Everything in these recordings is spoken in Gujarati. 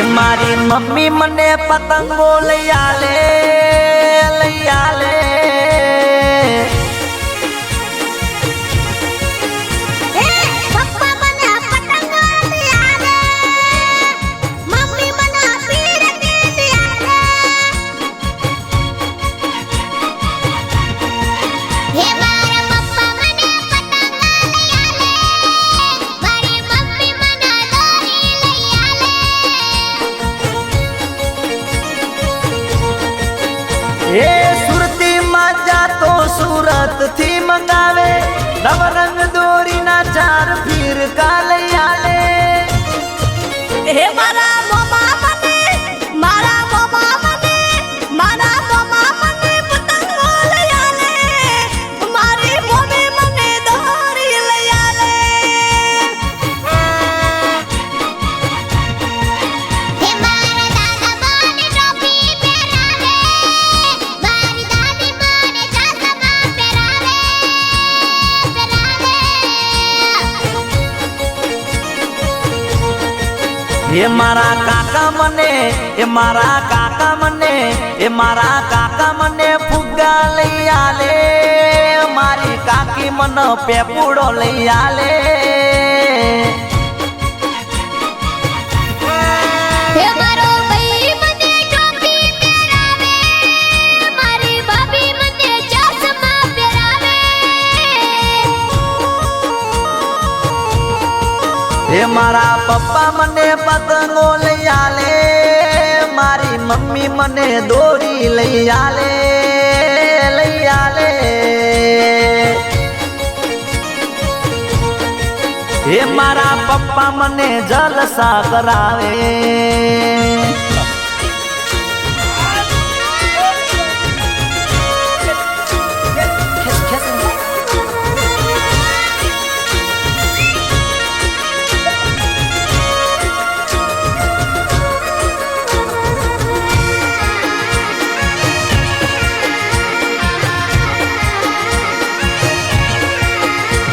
એ મારી મમ્મી મને પતંગો લઈ આલે લઈ આલે એ સુરતી માં જાતો સુરત થી મંગાવે નવરંગ દોરી ના ચાર ફીર કા લઈ આલે હે મારા મોમા મને મારા મોમા મને મારા મોમા મને પતંગો લઈ આલે મારી મમ્મી મને દોરી લઈ આલે હે મારા દાદા મને ટોપી પહેરાવે મારી દાદી મને ચશ્મા પહેરાવે એ મારા કાકા મને એ મારા કાકા મને એ મારા કાકા મને ફુગ્ગા લઈ આલે મારી કાકી મને પેપુડો લઈ આલે હે મારો ભાઈ મને ટોપી પહેરાવે મારી ભાભી મને ચશ્મા પહેરાવે એ મારા પપ્પા મને પતંગો લઈ આલે મારી મમ્મી મને દોરી લઈ આલે લઈ આલે એ મારા પપ્પા મને જલસા કરાવે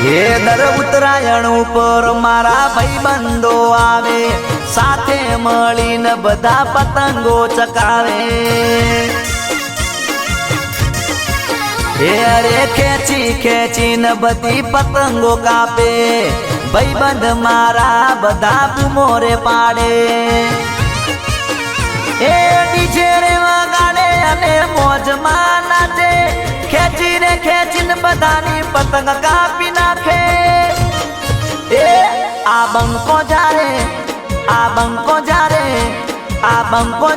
એ દર ઉત્તરાયણ ઉપર મારા ભાઈબંધો આવે સાથે મળીને બધા પતંગો ચકાવે એ અરે ખેંચી ખેંચીને બધી પતંગો કાપે ભાઈબંધ મારા બધા બુમોરે પાડે એ ડીજે રે વગાડે અને મોજમાં નાચે ખેંચીને ખેંચીને બધાની પતંગ કાપી નાખે એ આ બંકો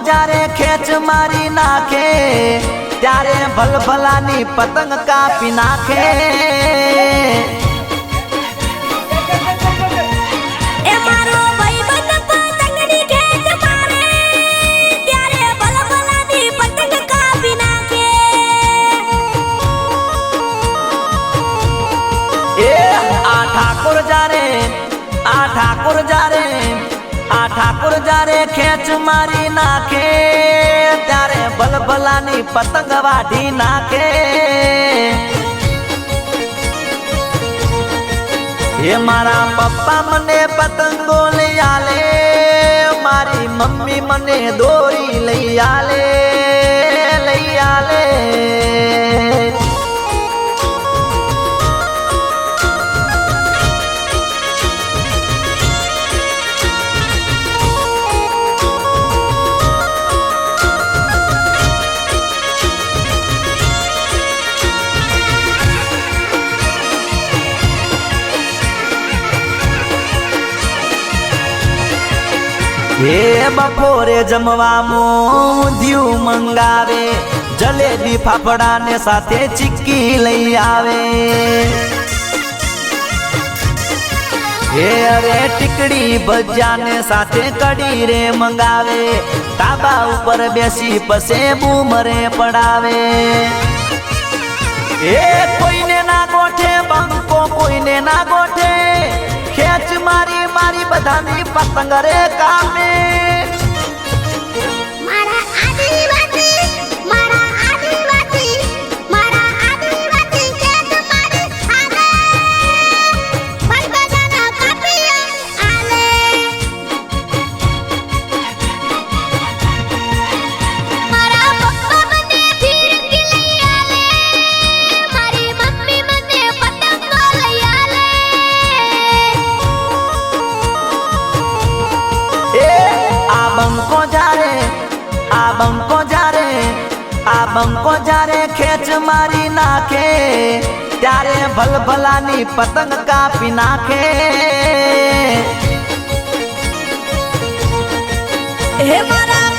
જારે ખેંચ મારી નાખે ત્યારે ભલભલાની પતંગ કાપી નાખે એ મારો ભાઈબંધ પતંગની ખેંચ મારે ત્યારે ભલભલાની પતંગ કાપી નાખે એ આ ઠાકોર જારે ખેંચ મારી નાખે ત્યારે ભલભલાની પતંગ વાઢી નાખે એ મારા પપ્પા મને પતંગો લઈ આલે મારી મમ્મી મને દોરી લઈ આલે લઈ આલે એ બપોરે જમવામાં ઊંધિયું મંગાવે જલેબી ફાફડા ને સાથે ચીક્કી લઈ આવે એ અરે ટીકડી ભજીયા ને સાથે કઢી રે મંગાવે તાબા ઉપર બેસી પસે બૂમરે પડાવે એ કોઈને ના ગોઠે બંકો કોઈને ના ગોઠે ખેંચ મારી મારી બધાની પતંગ રે કામે મારા આદિવાસી ખેત મારી આલે ભાઈ બધાના કાપી આલે આ બંકો જ્યારે ખેંચ મારી નાખે ત્યારે ભલભલાની પતંગ કાપી નાખે હે મારા